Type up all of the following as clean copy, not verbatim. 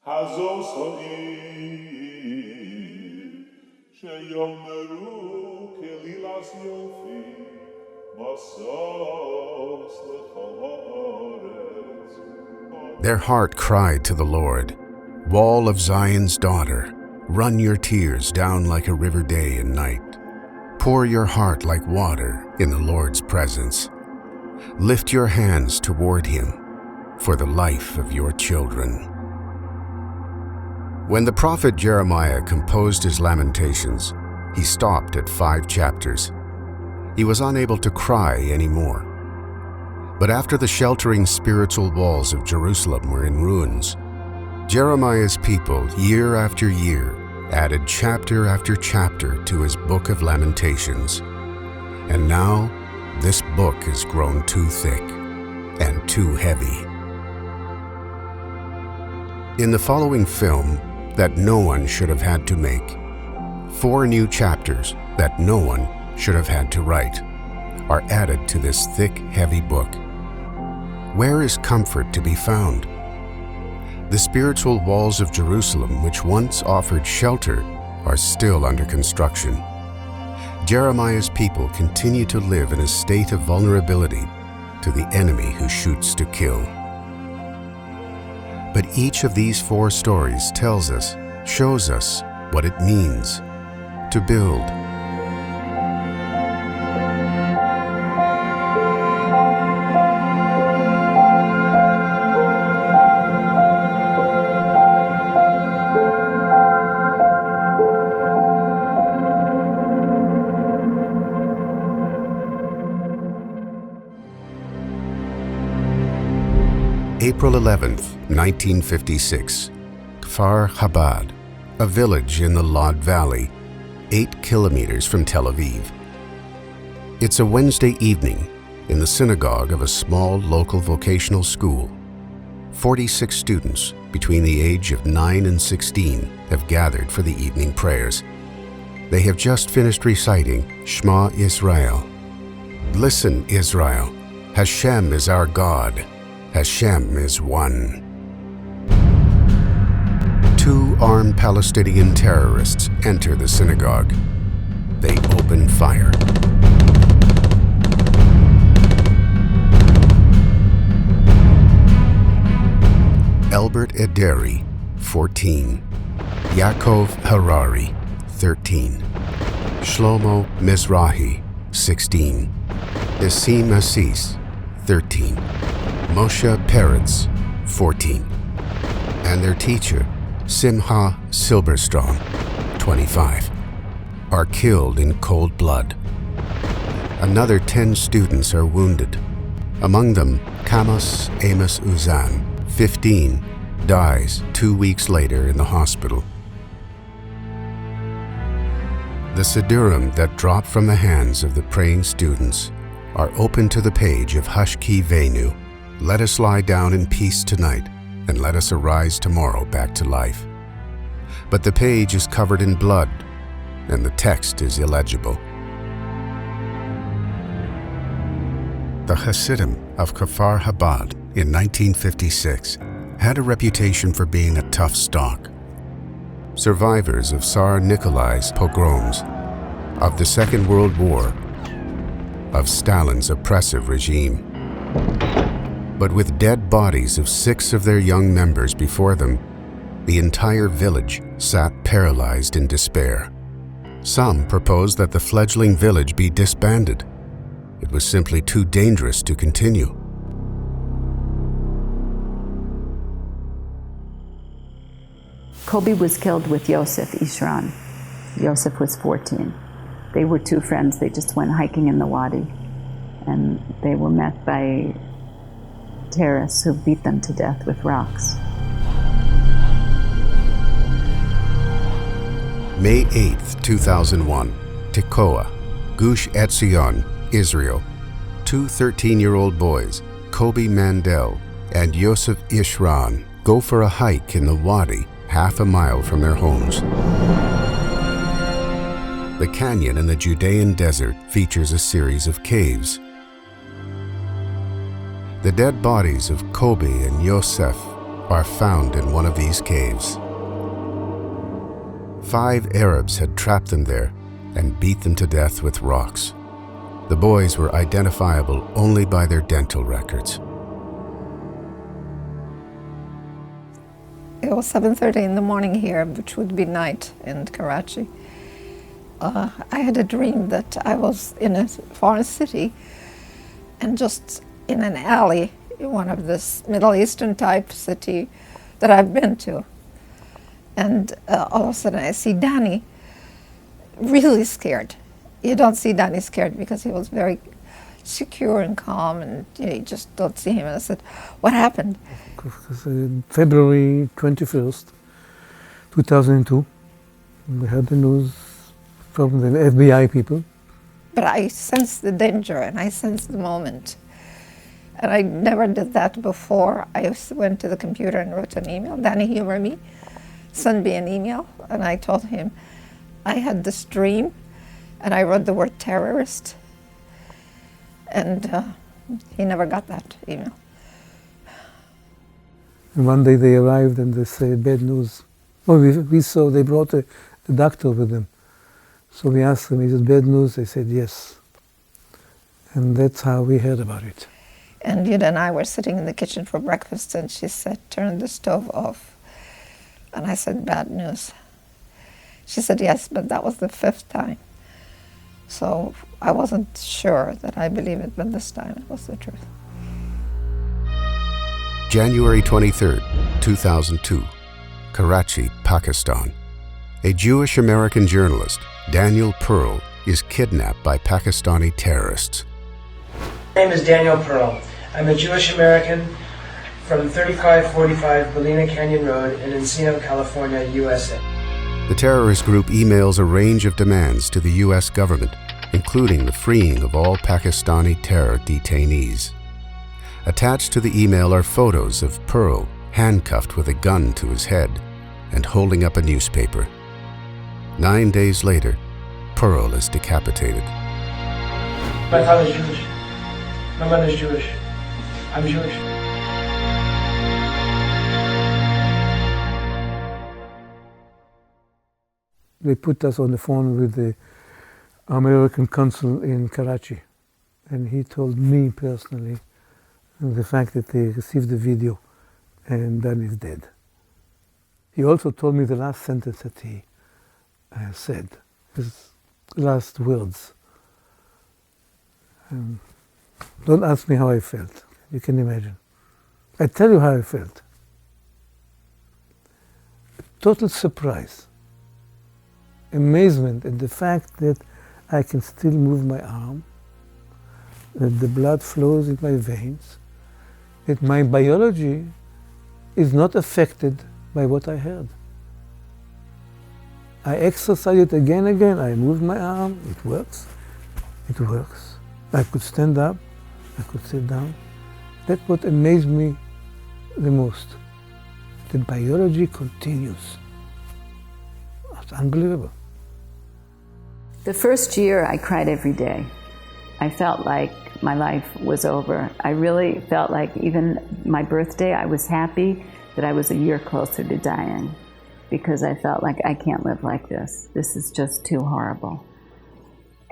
hazos ha'ir sheyomeru kelilas yofi masos lechol ha'aretz. Their heart cried to the Lord, "Wall of Zion's daughter, run your tears down like a river day and night. Pour your heart like water in the Lord's presence. Lift your hands toward him for the life of your children." When the prophet Jeremiah composed his lamentations, he stopped at 5 chapters. He was unable to cry anymore. But after the sheltering spiritual walls of Jerusalem were in ruins, Jeremiah's people, year after year, added chapter after chapter to his book of lamentations. And now, this book has grown too thick and too heavy. In the following film that no one should have had to make, 4 new chapters that no one should have had to write are added to this thick, heavy book. Where is comfort to be found? The spiritual walls of Jerusalem, which once offered shelter, are still under construction. Jeremiah's people continue to live in a state of vulnerability to the enemy who shoots to kill. But each of these 4 stories tells us, shows us what it means to build. April 11th, 1956, Kfar Chabad, a village in the Lod Valley, 8 kilometers from Tel Aviv. It's a Wednesday evening in the synagogue of a small local vocational school. 46 students between the age of 9 and 16 have gathered for the evening prayers. They have just finished reciting Shema Israel. Listen, Israel, Hashem is our God. Hashem is one. 2 armed Palestinian terrorists enter the synagogue. They open fire. Albert Ederi, 14. Yaakov Harari, 13. Shlomo Mizrahi, 16. Isim Assis, 13. Moshe Peretz, 14, and their teacher, Simcha Silberstrom, 25, are killed in cold blood. Another 10 students are wounded. Among them, Kamos Amos Uzan, 15, dies 2 weeks later in the hospital. The Siddurim that drop from the hands of the praying students are open to the page of Hashki Venu, "Let us lie down in peace tonight, and let us arise tomorrow back to life." But the page is covered in blood, and the text is illegible. The Hasidim of Kfar Chabad in 1956 had a reputation for being a tough stock. Survivors of Tsar Nikolai's pogroms, of the Second World War, of Stalin's oppressive regime. But with dead bodies of 6 of their young members before them, the entire village sat paralyzed in despair. Some proposed that the fledgling village be disbanded. It was simply too dangerous to continue. Kobi was killed with Yosef Ishran. Yosef was 14. They were 2 friends. They just went hiking in the wadi, and they were met by terrorists who beat them to death with rocks. May 8th, 2001, Tekoa, Gush Etzion, Israel. 2 13-year-old boys, Kobi Mandell and Yosef Ishran, go for a hike in the wadi half a mile from their homes. The canyon in the Judean desert features a series of caves. The dead bodies of Kobi and Yosef are found in one of these caves. 5 Arabs had trapped them there and beat them to death with rocks. The boys were identifiable only by their dental records. It was 7:30 in the morning here, which would be night in Karachi. I had a dream that I was in a foreign city and just in an alley in one of this Middle Eastern type city that I've been to. And all of a sudden I see Danny really scared. You don't see Danny scared because he was very secure and calm, and you just don't see him. And I said, what happened? February 21st, 2002, we had the news from the FBI people. But I sensed the danger and I sensed the moment. And I never did that before. I went to the computer and wrote an email. Danny, humor me. Send me an email. And I told him I had this dream, and I wrote the word terrorist. And he never got that email. And one day they arrived and they said, bad news. Oh, we saw they brought the doctor with them. So we asked them, is it bad news? They said yes. And that's how we heard about it. And Yuda and I were sitting in the kitchen for breakfast, and she said, turn the stove off. And I said, bad news. She said, yes, but that was the 5th time. So I wasn't sure that I believe it, but this time it was the truth. January 23, 2002, Karachi, Pakistan. A Jewish-American journalist, Daniel Pearl, is kidnapped by Pakistani terrorists. My name is Daniel Pearl. I'm a Jewish-American from 3545 Ballina Canyon Road in Encino, California, USA. The terrorist group emails a range of demands to the U.S. government, including the freeing of all Pakistani terror detainees. Attached to the email are photos of Pearl handcuffed with a gun to his head and holding up a newspaper. 9 days later, Pearl is decapitated. My father's Jewish. My mother's Jewish. I'm Jewish. They put us on the phone with the American consul in Karachi. And he told me personally the fact that they received the video and Dan is dead. He also told me the last sentence that he said, his last words. Don't ask me how I felt. You can imagine. I tell you how I felt. Total surprise, amazement at the fact that I can still move my arm, that the blood flows in my veins, that my biology is not affected by what I heard. I exercise it again and again. I move my arm, it works. It works. I could stand up, I could sit down. That's what amazed me the most. The biology continues. It's unbelievable. The first year, I cried every day. I felt like my life was over. I really felt like even my birthday, I was happy that I was a year closer to dying, because I felt like I can't live like this. This is just too horrible.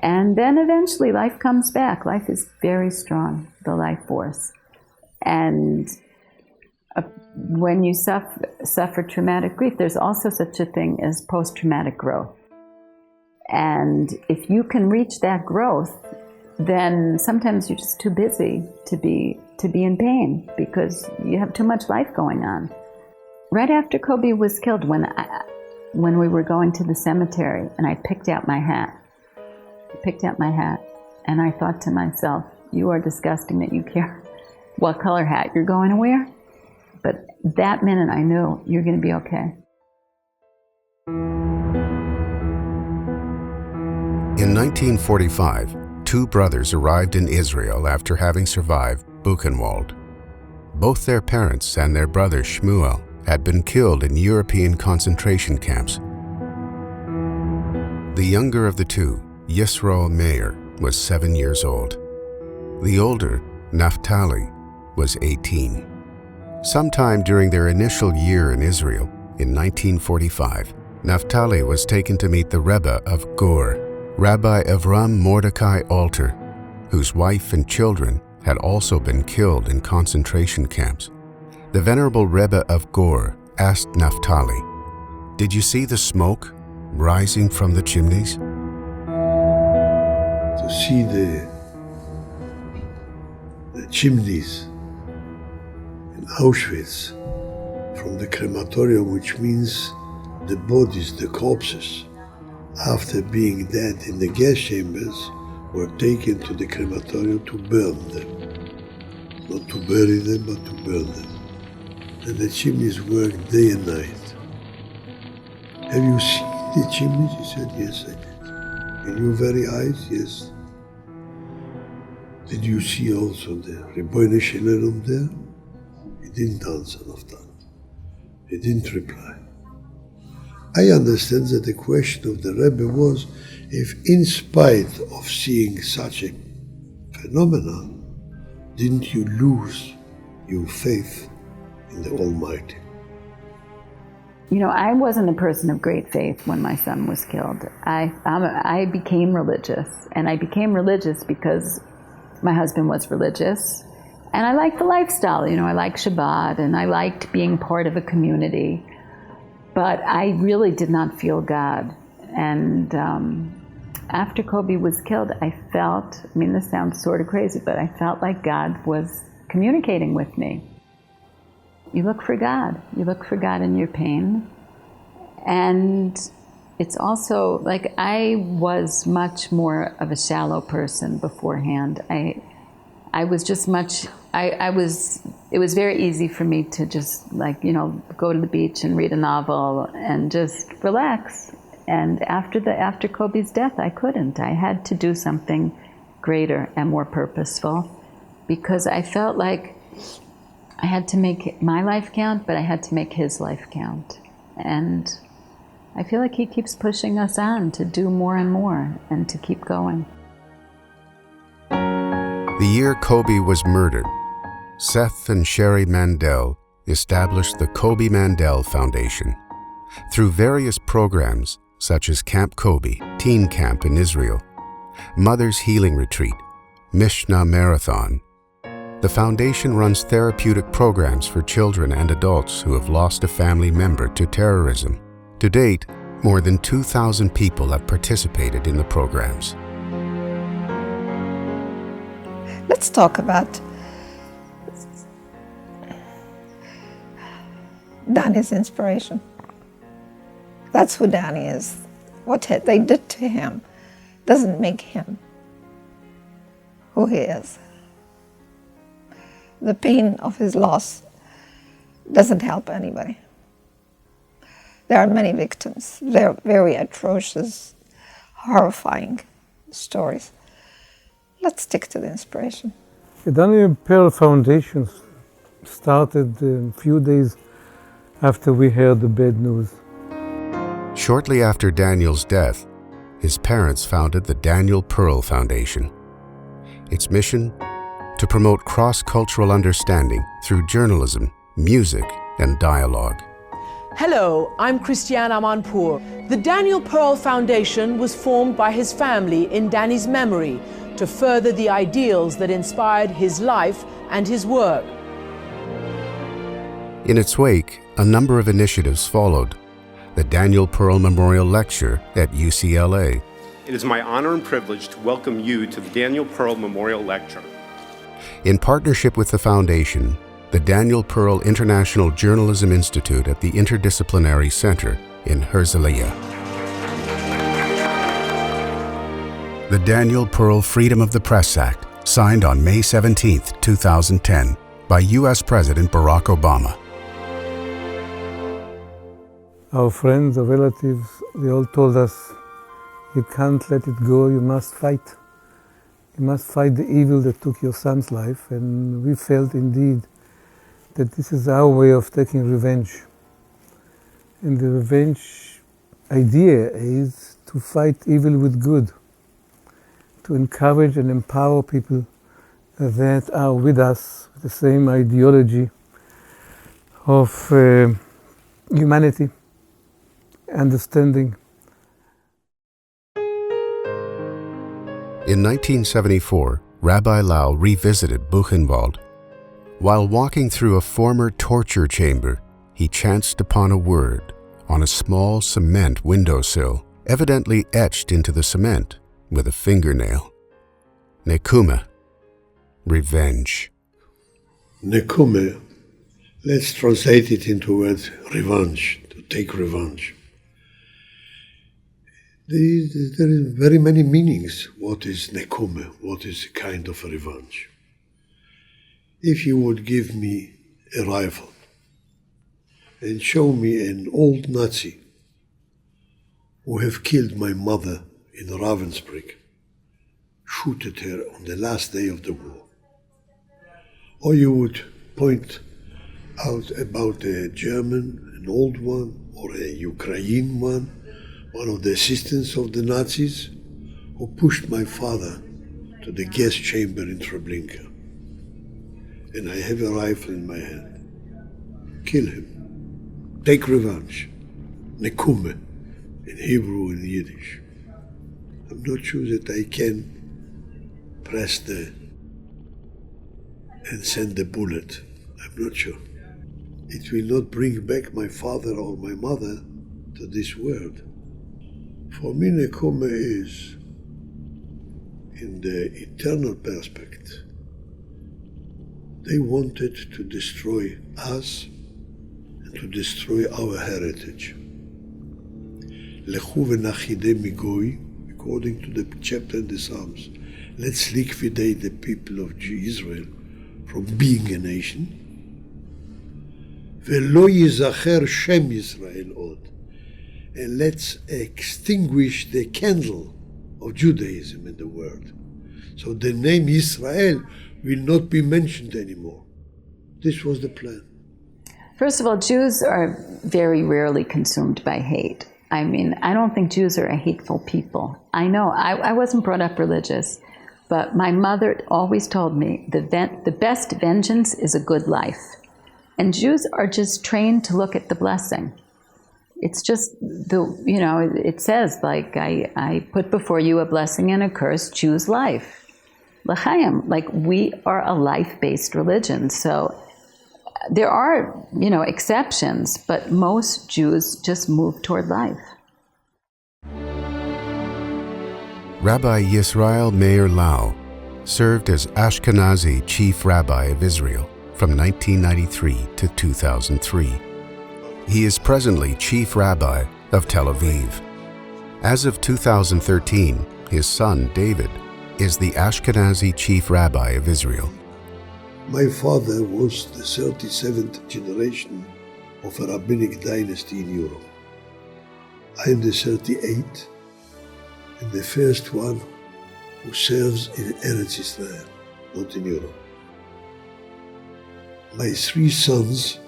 And then eventually life comes back. Life is very strong, the life force. And when you suffer traumatic grief, there's also such a thing as post-traumatic growth. And if you can reach that growth, then sometimes you're just too busy to be in pain because you have too much life going on. Right after Koby was killed, when we were going to the cemetery, and I picked out my hat, and I thought to myself, you are disgusting that you care what color hat you're going to wear. But that minute I knew you're going to be okay. In 1945, 2 brothers arrived in Israel after having survived Buchenwald. Both their parents and their brother Shmuel had been killed in European concentration camps. The younger of the 2, Yisrael Meir, was 7 years old. The older, Naphtali, was 18. Sometime during their initial year in Israel, in 1945, Naphtali was taken to meet the Rebbe of Gur, Rabbi Avram Mordecai Alter, whose wife and children had also been killed in concentration camps. The Venerable Rebbe of Gur asked Naphtali, "Did you see the smoke rising from the chimneys?" To see the chimneys in Auschwitz from the crematorium, which means the bodies, the corpses, after being dead in the gas chambers, were taken to the crematorium to burn them. Not to bury them, but to burn them. And the chimneys worked day and night. Have you seen the chimneys? He said, yes, I did. In your very eyes? Yes. Did you see also the Rebbeinu Shalom there? He didn't answer, Naphtali. He didn't reply. I understand that the question of the Rebbe was if, in spite of seeing such a phenomenon, didn't you lose your faith in the Almighty? You know, I wasn't a person of great faith when my son was killed. I became religious, and I became religious because my husband was religious, and I liked the lifestyle. You know, I liked Shabbat, and I liked being part of a community, but I really did not feel God. And after Koby was killed, I felt, I mean, this sounds sort of crazy, but I felt like God was communicating with me. You look for God. You look for God in your pain. And it's also, like, I was much more of a shallow person beforehand. I was just much, it was very easy for me to just, like, you know, go to the beach and read a novel and just relax. And after Koby's death, I couldn't. I had to do something greater and more purposeful, because I felt like I had to make my life count, but I had to make his life count. And I feel like he keeps pushing us on to do more and more and to keep going. The year Koby was murdered, Seth and Sherry Mandell established the Koby Mandell Foundation. Through various programs such as Camp Koby, Teen Camp in Israel, Mother's Healing Retreat, Mishnah Marathon, the foundation runs therapeutic programs for children and adults who have lost a family member to terrorism. To date, more than 2,000 people have participated in the programs. Let's talk about Danny's inspiration. That's who Danny is. What they did to him doesn't make him who he is. The pain of his loss doesn't help anybody. There are many victims. They're very atrocious, horrifying stories. Let's stick to the inspiration. The Daniel Pearl Foundation started a few days after we heard the bad news. Shortly after Daniel's death, his parents founded the Daniel Pearl Foundation. Its mission? To promote cross-cultural understanding through journalism, music, and dialogue. Hello, I'm Christiane Amanpour. The Daniel Pearl Foundation was formed by his family in Danny's memory to further the ideals that inspired his life and his work. In its wake, a number of initiatives followed. The Daniel Pearl Memorial Lecture at UCLA. It is my honor and privilege to welcome you to the Daniel Pearl Memorial Lecture. In partnership with the Foundation, the Daniel Pearl International Journalism Institute at the Interdisciplinary Center in Herzliya. The Daniel Pearl Freedom of the Press Act, signed on May 17, 2010, by U.S. President Barack Obama. Our friends, our relatives, they all told us, you can't let it go, you must fight. You must fight the evil that took your son's life, and we felt indeed that this is our way of taking revenge. And the revenge idea is to fight evil with good, to encourage and empower people that are with us, with the same ideology, of humanity, understanding. In 1974, Rabbi Lau revisited Buchenwald. While walking through a former torture chamber, he chanced upon a word on a small cement windowsill, evidently etched into the cement with a fingernail. Nekume, revenge. Nekume, let's translate it into word revenge, to take revenge. There is very many meanings. What is nekume? What is a kind of a revenge? If you would give me a rifle and show me an old Nazi who have killed my mother in Ravensbrück, shooted her on the last day of the war, or you would point out about a German, an old one, or a Ukrainian one of the assistants of the Nazis who pushed my father to the gas chamber in Treblinka. And I have a rifle in my hand. Kill him. Take revenge. Nekume, in Hebrew and Yiddish. I'm not sure that I can press and send the bullet. I'm not sure. It will not bring back my father or my mother to this world. For me, Nekume is, in the eternal perspective, they wanted to destroy us and to destroy our heritage. Lechu v'nachidei migoi, according to the chapter in the Psalms, let's liquidate the people of Israel from being a nation. Ve'lo yizacher shem Yisrael od, and let's extinguish the candle of Judaism in the world. So the name Israel will not be mentioned anymore. This was the plan. First of all, Jews are very rarely consumed by hate. I mean, I don't think Jews are a hateful people. I know, I wasn't brought up religious, but my mother always told me the best vengeance is a good life. And Jews are just trained to look at the blessing. It's just, it says, like, I put before you a blessing and a curse, choose life. L'chaim, like, we are a life-based religion. So there are, exceptions, but most Jews just move toward life. Rabbi Yisrael Meir Lau served as Ashkenazi Chief Rabbi of Israel from 1993 to 2003. He is presently Chief Rabbi of Tel Aviv. As of 2013, his son, David, is the Ashkenazi Chief Rabbi of Israel. My father was the 37th generation of a rabbinic dynasty in Europe. I am the 38th and the first one who serves in Eretz Israel, not in Europe. My 3 sons,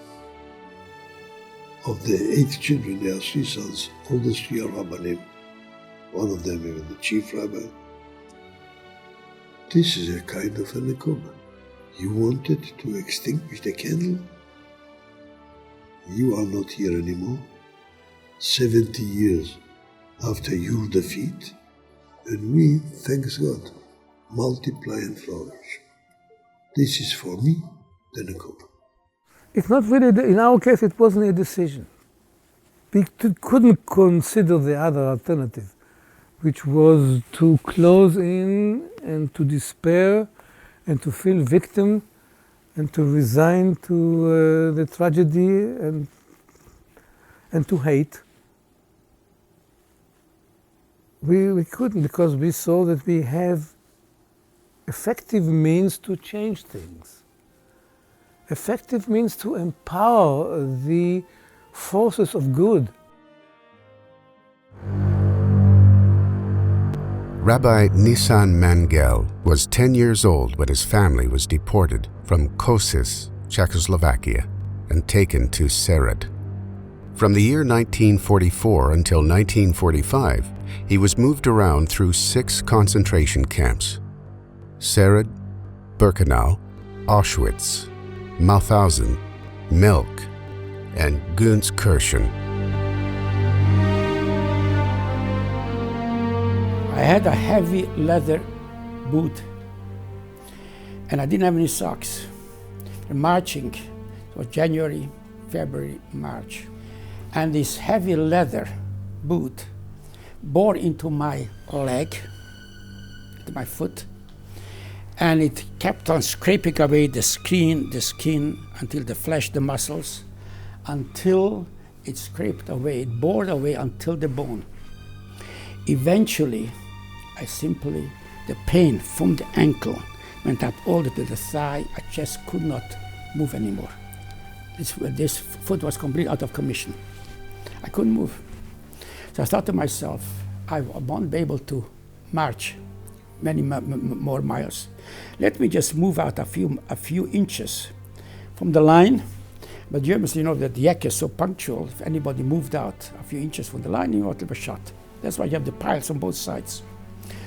of the 8 children, there are 3 sons, all the 3 are rabbanim. One of them even the chief rabbi. This is a kind of a nekume. You wanted to extinguish the candle? You are not here anymore. 70 years after your defeat, and we, thanks God, multiply and flourish. This is for me the nekume. It's not really, in our case, it wasn't a decision. We couldn't consider the other alternative, which was to close in and to despair and to feel victim and to resign to the tragedy and to hate. We couldn't, because we saw that we have effective means to change things. Effective means to empower the forces of good. Rabbi Nissan Mangel was 10 years old when his family was deported from Košice, Czechoslovakia, and taken to Sered. From the year 1944 until 1945, he was moved around through 6 concentration camps: Sered, Birkenau, Auschwitz, Mauthausen, Milk, and Gunz Kirschen. I had a heavy leather boot and I didn't have any socks. Marching, it was January, February, March. And this heavy leather boot bore into my leg, to my foot, and it kept on scraping away the skin, until the flesh, the muscles, until it scraped away, it bored away until the bone. Eventually, the pain from the ankle went up all the way to the thigh. I just could not move anymore. This foot was completely out of commission. I couldn't move. So I thought to myself, I won't be able to march many more miles. Let me just move out a few inches from the line. But Germans, that the Yak is so punctual. If anybody moved out a few inches from the line, they were shot. That's why you have the piles on both sides.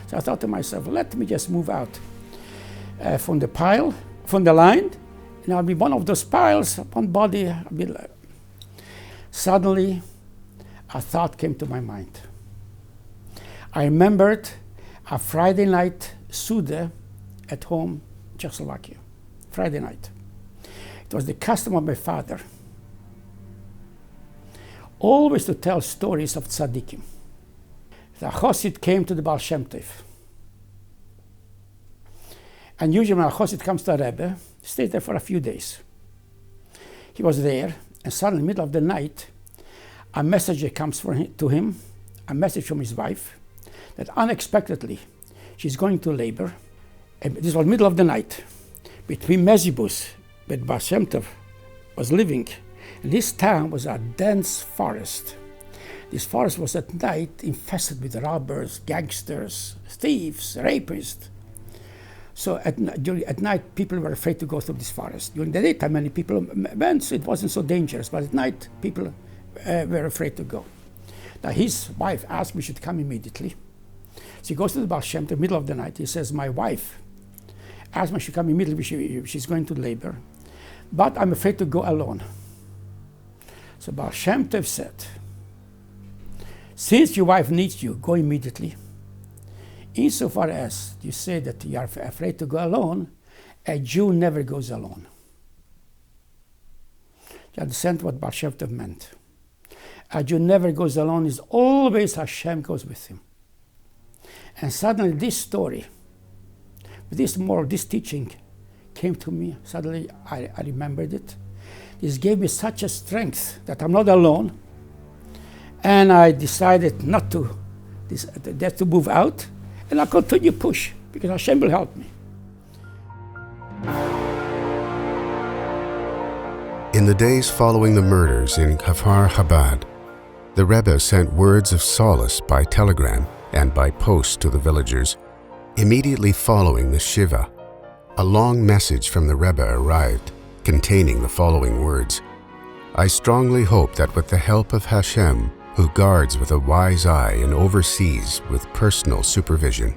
So I thought to myself, let me just move out from the line, and I'll be one of those piles, one body. Suddenly, a thought came to my mind. I remembered a Friday night Suda at home, Czechoslovakia. Friday night. It was the custom of my father always to tell stories of tzaddikim. The Chosid came to the Baal Shem Tov. And usually when a Chosid comes to a Rebbe, he stays there for a few days. He was there, and suddenly in the middle of the night, a messenger comes to him, a message from his wife, that unexpectedly she's going to labor. And this was middle of the night, between Mezibus, where Baal Shem Tov was living. And this town was a dense forest. This forest was at night infested with robbers, gangsters, thieves, rapists. So at night, people were afraid to go through this forest. During the daytime, many people went, so it wasn't so dangerous. But at night, people were afraid to go. Now, his wife asked me, should come immediately. So he goes to the Baal Shem Tov, middle of the night. He says, my wife asked me to come immediately. She's going to labor. But I'm afraid to go alone. So Baal Shem Tov said, since your wife needs you, go immediately. Insofar as you say that you are afraid to go alone, a Jew never goes alone. You understand what Baal Shem Tov meant? A Jew never goes alone, is always Hashem goes with him. And suddenly this story, this moral, this teaching came to me. Suddenly I remembered it. This gave me such a strength that I'm not alone. And I decided not to move out, and I'll continue to push, because Hashem will help me. In the days following the murders in Kfar Chabad, the Rebbe sent words of solace by telegram and by post to the villagers. Immediately following the Shiva, a long message from the Rebbe arrived, containing the following words: I strongly hope that with the help of Hashem, who guards with a wise eye and oversees with personal supervision,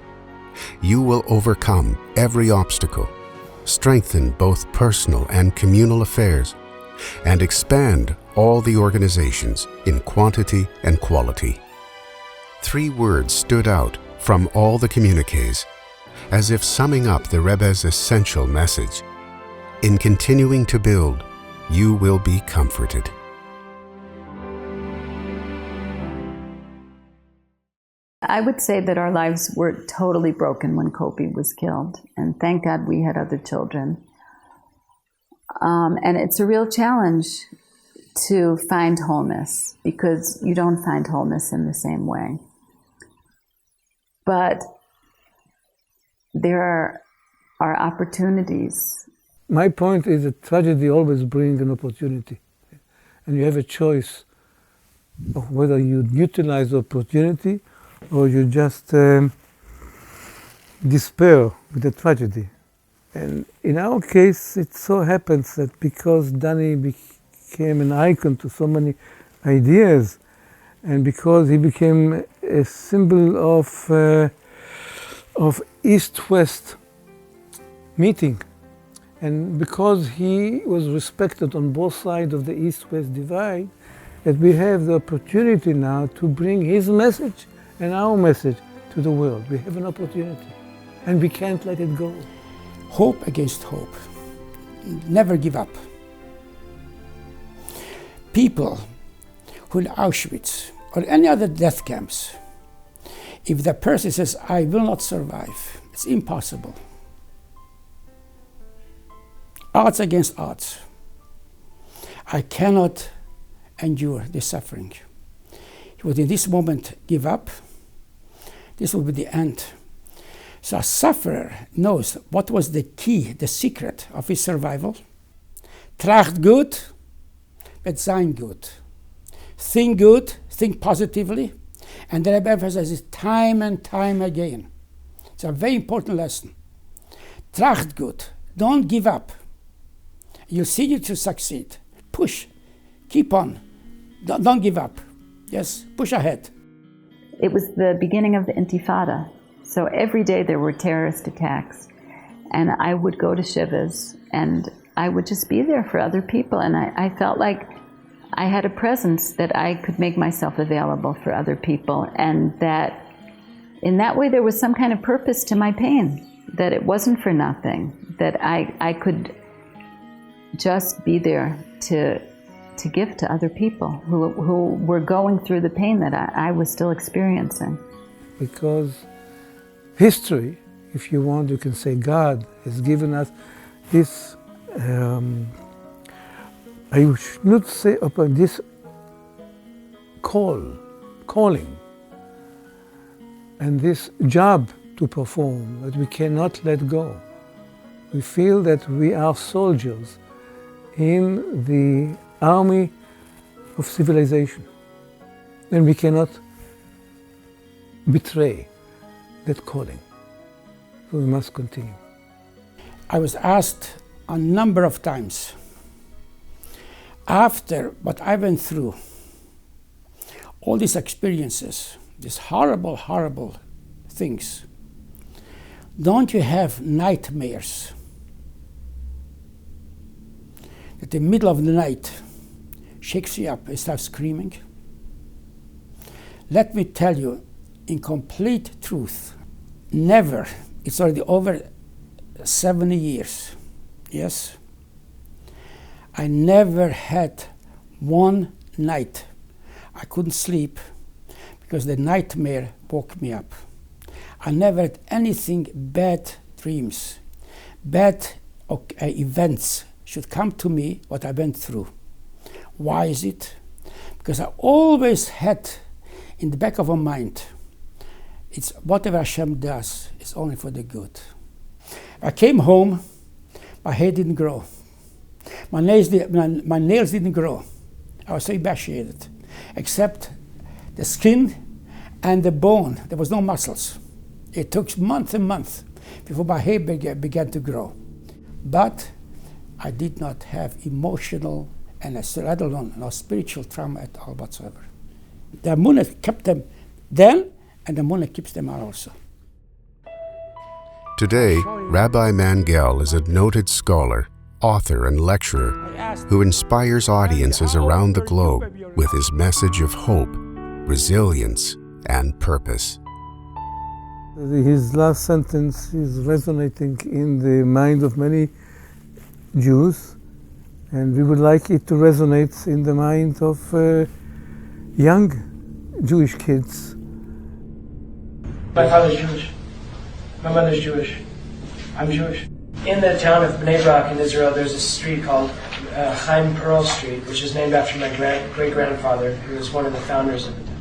you will overcome every obstacle, strengthen both personal and communal affairs, and expand all the organizations in quantity and quality. 3 words stood out from all the communiques, as if summing up the Rebbe's essential message. In continuing to build, you will be comforted. I would say that our lives were totally broken when Koby was killed, and thank God we had other children. And it's a real challenge to find wholeness, because you don't find wholeness in the same way. But there are opportunities. My point is that tragedy always brings an opportunity, and you have a choice of whether you utilize the opportunity or you just despair with the tragedy. And in our case, it so happens that because Danny became an icon to so many ideas, and because he became a symbol of East-West meeting, And because he was respected on both sides of the East-West divide, that we have the opportunity now to bring his message and our message to the world. We have an opportunity, and we can't let it go. Hope against hope. Never give up. People who in Auschwitz or any other death camps, if the person says, I will not survive, it's impossible. Odds against odds. I cannot endure this suffering. He would in this moment give up. This will be the end. So a sufferer knows what was the key, the secret of his survival. Tracht gut, but sein gut. Think good, think positively. And the Rebbe emphasizes it time and time again. It's a very important lesson. Tracht gut, don't give up. You'll see you to succeed. Push, keep on, don't give up. Yes, push ahead. It was the beginning of the Intifada. So every day there were terrorist attacks. And I would go to shivas and I would just be there for other people. And I felt like I had a presence that I could make myself available for other people. And that in that way there was some kind of purpose to my pain, that it wasn't for nothing, that I could just be there to give to other people who were going through the pain that I was still experiencing. Because history, if you want, you can say God has given us this, I should say upon this calling, and this job to perform that we cannot let go. We feel that we are soldiers in the army of civilization, and we cannot betray that calling. So we must continue. I was asked a number of times, after what I went through, all these experiences, these horrible, horrible things, don't you have nightmares? At the middle of the night, shakes you up and starts screaming? Let me tell you, in complete truth, never, it's already over 70 years, yes? I never had one night I couldn't sleep because the nightmare woke me up. I never had anything bad dreams, bad events should come to me what I went through. Why is it? Because I always had in the back of my mind, it's whatever Hashem does is only for the good. I came home, my hair didn't grow. My nails didn't grow. I was so emaciated, except the skin and the bone. There was no muscles. It took months and months before my hair began to grow. But I did not have emotional and let alone no spiritual trauma at all whatsoever. The Emunah kept them then, and the Emunah keeps them out also. Today, Rabbi Mangel is a noted scholar, author, and lecturer who inspires audiences around the globe with his message of hope, resilience, and purpose. His last sentence is resonating in the mind of many Jews, and we would like it to resonate in the mind of young Jewish kids. My father's Jewish. My mother's Jewish. I'm Jewish. In the town of Bnei Brak in Israel, there's a street called Chaim Pearl Street, which is named after my great-grandfather, who was one of the founders of the town.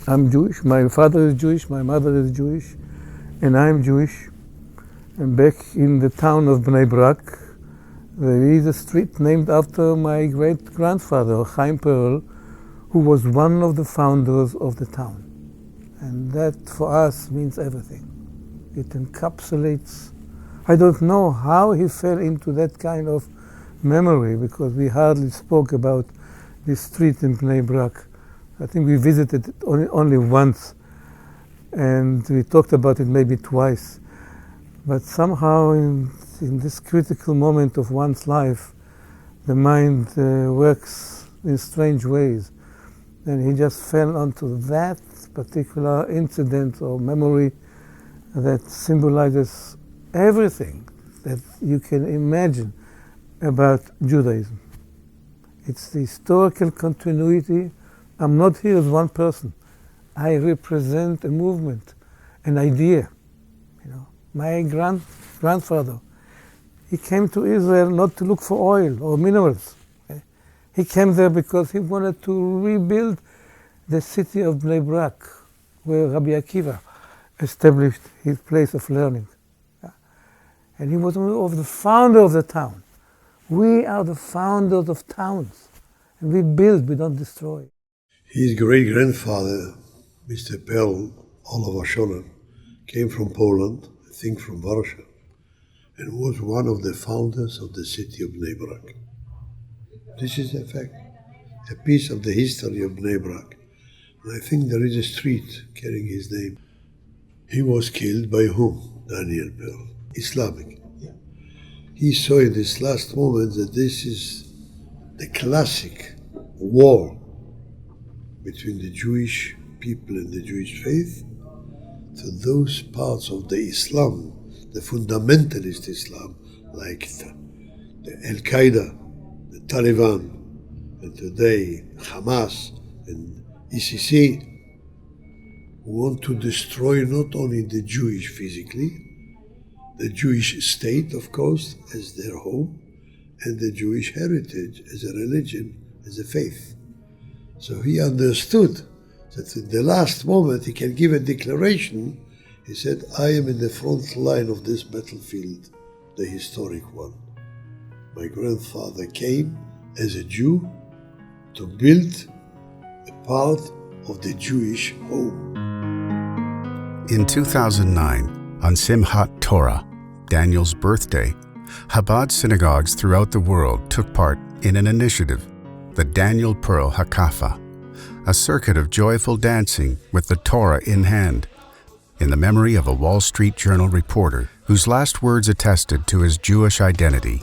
I'm Jewish, my father is Jewish, my mother is Jewish, and I'm Jewish. And back in the town of Bnei Brak, there is a street named after my great-grandfather, Chaim Pearl, who was one of the founders of the town. And that for us means everything. It encapsulates. I don't know how he fell into that kind of memory, because we hardly spoke about this street in Bnei Brak. I think we visited it only once, and we talked about it maybe twice. But somehow in this critical moment of one's life, the mind works in strange ways. And he just fell onto that particular incident or memory that symbolizes everything that you can imagine about Judaism. It's the historical continuity. I'm not here as one person. I represent a movement, an idea. You know, my grandfather, he came to Israel not to look for oil or minerals. Okay? He came there because he wanted to rebuild the city of Bnei Brak, where Rabbi Akiva established his place of learning. And he was one of the founder of the town. We are the founders of towns. And we build, we don't destroy. His great-grandfather, Mr. Pearl, Oliver Scholler, came from Poland, I think from Warsaw, and was one of the founders of the city of Bnei Brak. This is a fact, a piece of the history of Bnei Brak. And I think there is a street carrying his name. He was killed by whom? Daniel Pearl, Islamic. Yeah. He saw in this last moment that this is the classic war between the Jewish people and the Jewish faith to those parts of the Islam, the fundamentalist Islam, like the Al-Qaeda, the Taliban, and today Hamas and ICC, who want to destroy not only the Jewish physically, the Jewish state, of course, as their home, and the Jewish heritage as a religion, as a faith. So he understood that in the last moment he can give a declaration. He said, I am in the front line of this battlefield, the historic one. My grandfather came as a Jew to build a part of the Jewish home. In 2009, on Simchat Torah, Daniel's birthday, Habad synagogues throughout the world took part in an initiative, the Daniel Pearl Hakafa, a circuit of joyful dancing with the Torah in hand, in the memory of a Wall Street Journal reporter whose last words attested to his Jewish identity.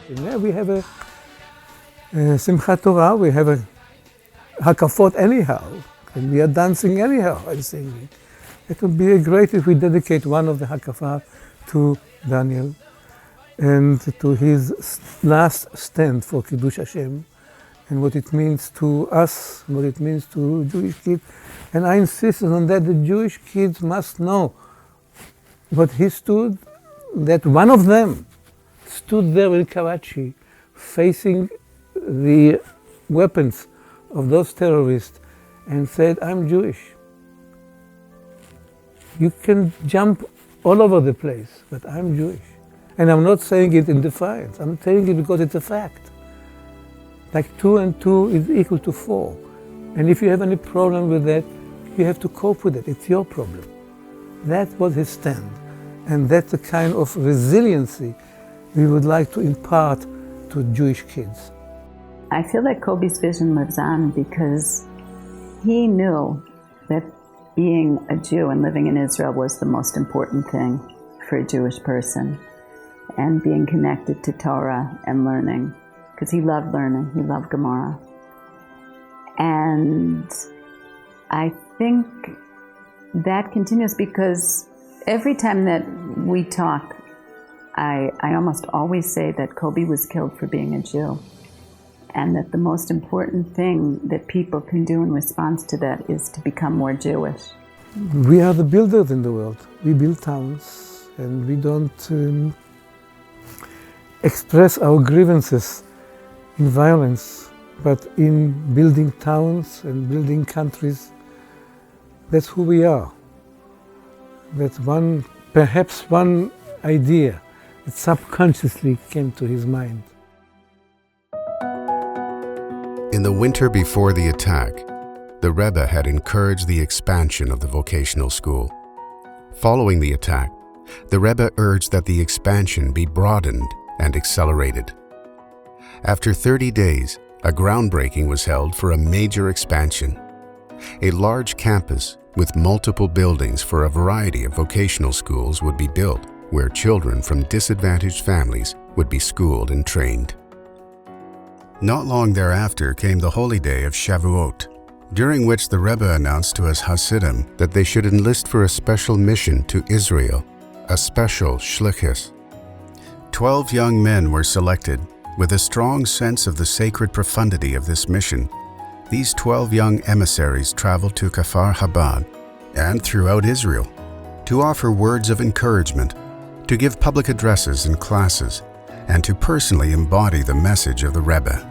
We have a Simchat Torah, we have a Hakafot anyhow, and we are dancing anyhow and singing. It would be great if we dedicate one of the Hakafot to Daniel and to his last stand for Kiddush Hashem, and what it means to us, what it means to Jewish kids. And I insisted on that the Jewish kids must know what he stood, that one of them stood there in Karachi facing the weapons of those terrorists and said, I'm Jewish. You can jump all over the place, but I'm Jewish. And I'm not saying it in defiance, I'm saying it because it's a fact. Like 2 and 2 is equal to 4. And if you have any problem with that, you have to cope with it. It's your problem. That was his stand. And that's the kind of resiliency we would like to impart to Jewish kids. I feel that Kobi's vision lives on because he knew that being a Jew and living in Israel was the most important thing for a Jewish person, and being connected to Torah and learning, because he loved learning, he loved Gemara. And I think that continues because every time that we talk, I almost always say that Kobi was killed for being a Jew, and that the most important thing that people can do in response to that is to become more Jewish. We are the builders in the world. We build towns, and we don't express our grievances in violence, but in building towns and building countries. That's who we are. That's perhaps one idea that subconsciously came to his mind. In the winter before the attack, the Rebbe had encouraged the expansion of the vocational school. Following the attack, the Rebbe urged that the expansion be broadened and accelerated. After 30 days, a groundbreaking was held for a major expansion. A large campus with multiple buildings for a variety of vocational schools would be built where children from disadvantaged families would be schooled and trained. Not long thereafter came the holy day of Shavuot, during which the Rebbe announced to his Hasidim that they should enlist for a special mission to Israel, a special shlichus. 12 young men were selected. With a strong sense of the sacred profundity of this mission, these 12 young emissaries traveled to Kfar Chabad and throughout Israel to offer words of encouragement, to give public addresses in classes, and to personally embody the message of the Rebbe.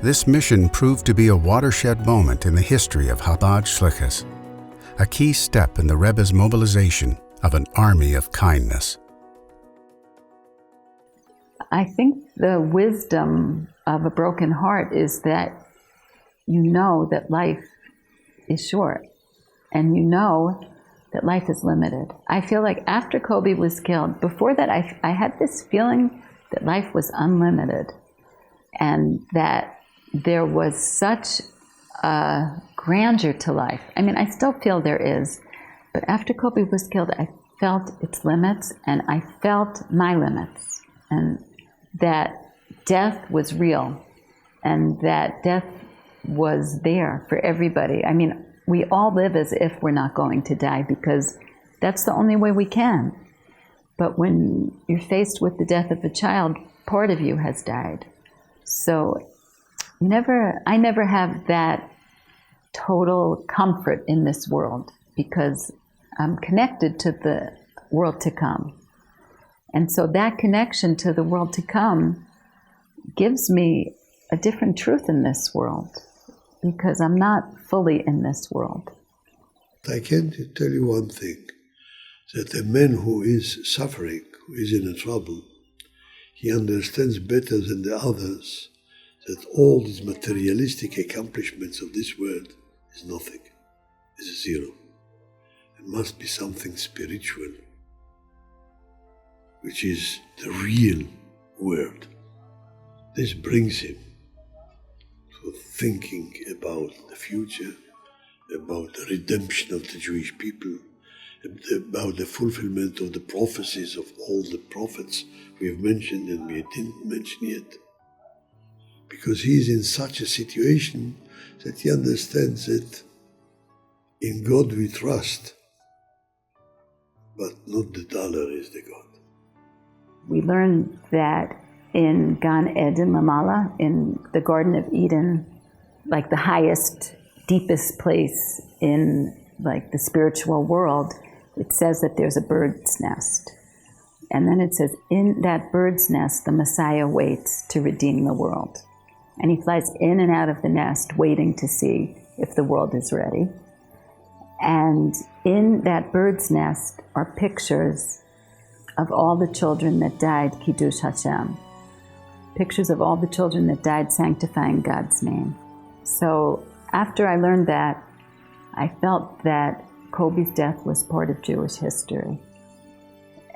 This mission proved to be a watershed moment in the history of Habad Shlichus, a key step in the Rebbe's mobilization of an army of kindness. I think the wisdom of a broken heart is that you know that life is short, and you know that life is limited. I feel like after Koby was killed, before that I had this feeling that life was unlimited, and that there was such a grandeur to life. I mean, I still feel there is, but after Koby was killed, I felt its limits, and I felt my limits, and that death was real, and that death was there for everybody. I mean, we all live as if we're not going to die, because that's the only way we can. But when you're faced with the death of a child, part of you has died. So I never have that total comfort in this world, because I'm connected to the world to come. And so that connection to the world to come gives me a different truth in this world, because I'm not fully in this world. I can tell you one thing, that a man who is suffering, who is in a trouble, he understands better than the others that all these materialistic accomplishments of this world is nothing, is zero. It must be something spiritual, which is the real world. This brings him to thinking about the future, about the redemption of the Jewish people, about the fulfillment of the prophecies of all the prophets we have mentioned and we didn't mention yet. Because he is in such a situation that he understands that in God we trust, but not the dollar is the God. We learned that in Gan Eden Lamala, in the Garden of Eden, like the highest, deepest place in like the spiritual world, it says that there's a bird's nest. And then it says, in that bird's nest, the Messiah waits to redeem the world. And he flies in and out of the nest, waiting to see if the world is ready. And in that bird's nest are pictures of all the children that died Kiddush Hashem. Pictures of all the children that died sanctifying God's name. So after I learned that, I felt that Koby's death was part of Jewish history.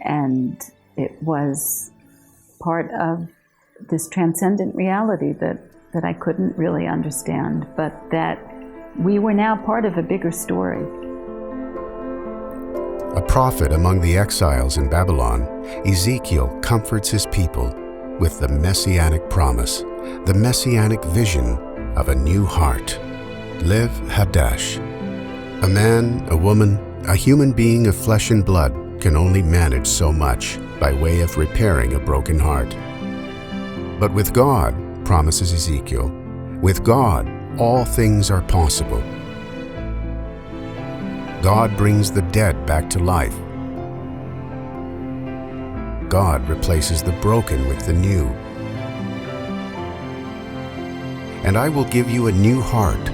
And it was part of this transcendent reality that I couldn't really understand, but that we were now part of a bigger story. A prophet among the exiles in Babylon, Ezekiel comforts his people with the Messianic promise, the Messianic vision of a new heart. Liv Hadash. A man, a woman, a human being of flesh and blood can only manage so much by way of repairing a broken heart. But with God, promises Ezekiel, with God, all things are possible. God brings the dead back to life. God replaces the broken with the new. And I will give you a new heart,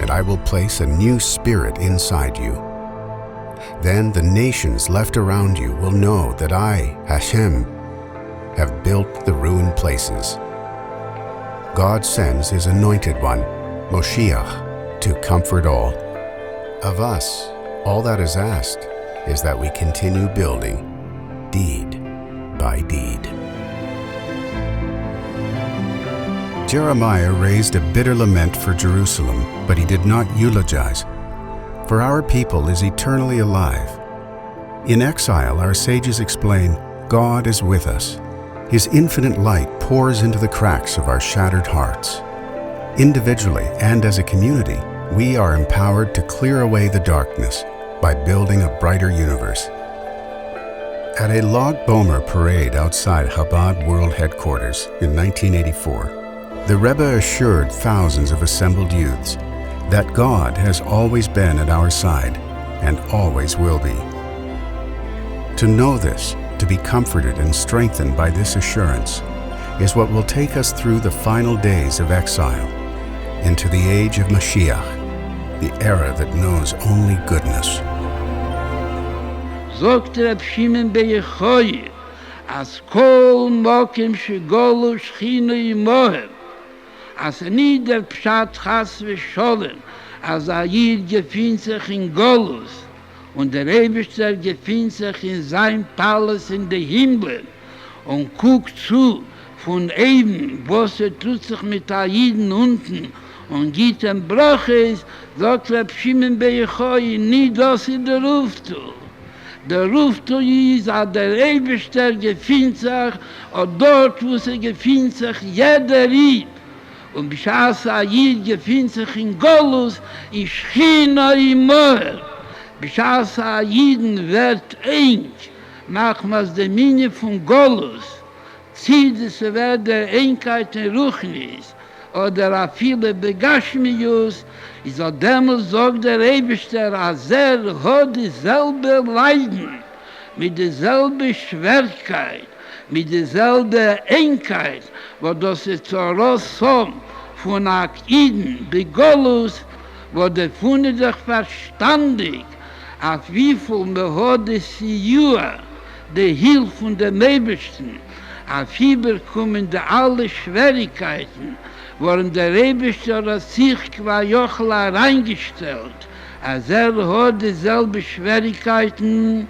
and I will place a new spirit inside you. Then the nations left around you will know that I, Hashem, have built the ruined places. God sends his anointed one, Moshiach, to comfort all. Of us, all that is asked is that we continue building, deed by deed. Jeremiah raised a bitter lament for Jerusalem, but he did not eulogize. For our people is eternally alive. In exile, our sages explain, God is with us. His infinite light pours into the cracks of our shattered hearts. Individually and as a community, we are empowered to clear away the darkness by building a brighter universe. At a Log Bomer parade outside Habad World Headquarters in 1984, the Rebbe assured thousands of assembled youths that God has always been at our side and always will be. To know this, to be comforted and strengthened by this assurance, is what will take us through the final days of exile into the age of Mashiach, the era that knows only goodness. Sagt Reb Shimon Beyechoi, as kol mokim shegolu shchinu imohem, as nie der Pshat chas v'sholem, as Yid gefindt sich in Golus, und der Eibischter gefindt sich in sein Palace in den Himmel und guckt zu von eben, was tut sich mit der Jiden unten und gibt ein Braches, sagt Reb Shimon Beyechoi, nie das in der Ruftu. Der Ruftu ist, dass der Eibischter gefindt sich, und dort, wo sie gefindt sich, jeder Rieb. Und bis Yid gefindt sich in Golus, ist China im Moher. Bis Jiden wird eng, nachmals der Mine von Golus, zieht es wird der Engkeit in Ruchnis, oder a viele Begashmius, ist auch damals sagt der Eibischter, als hat dieselbe Leiden, mit derselbe Schwerkeit, mit derselbe Engkeit, wo das ist Torah von Akiden, Begolus, wo der Funde sich verstandig, auf wie viel man hat das Jura, die Hilfe von den Eibischten, auf überkommen die alle Schwierigkeiten, worin der Eibischter sich qua Jochla reingestellt, als hat dieselbe Schwierigkeiten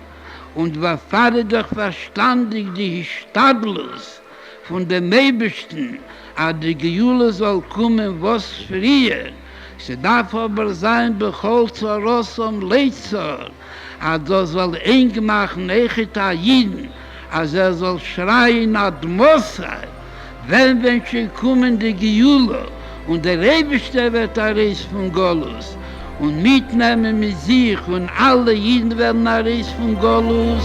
und war fahre doch verstandig die Stadlos von den Eibischten, aber die Gejule soll kommen, was früher. Sie darf aber sein, bechol zur Rossom Leitzor, das soll eng machen, echet Jiden, als soll schreien ad Mossad, wenn sie kommen die Gejule, und der Eibischter wird Ares von Golus, und mitnehmen mit sich, und alle Jiden werden Ares von Golus.